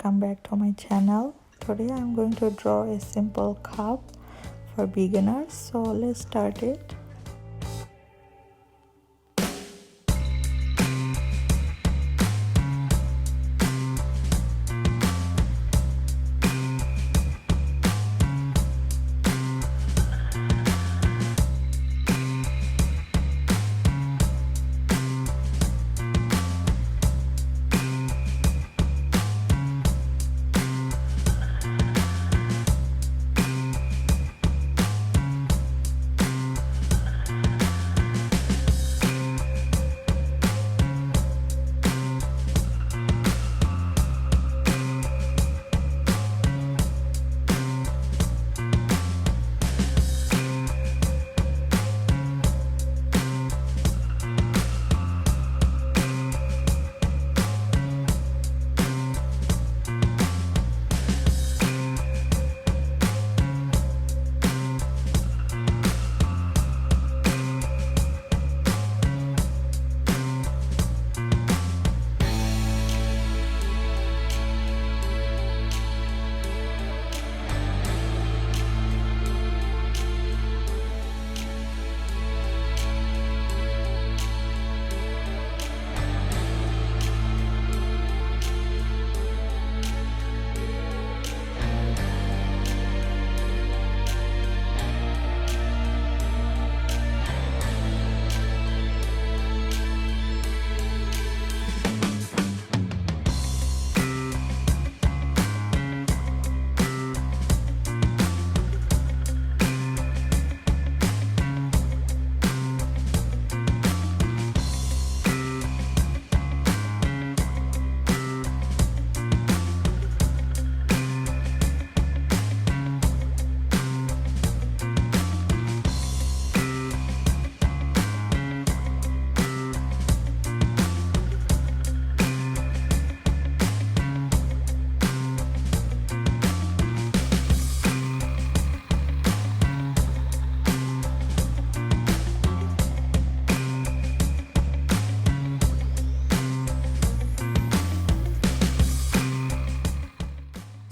welcome back to my channel. Today I'm going to draw a simple cup for beginners, so let's start it.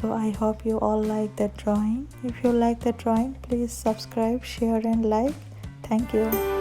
So I hope you all like the drawing. If you like the drawing, please subscribe, share and like. Thank you.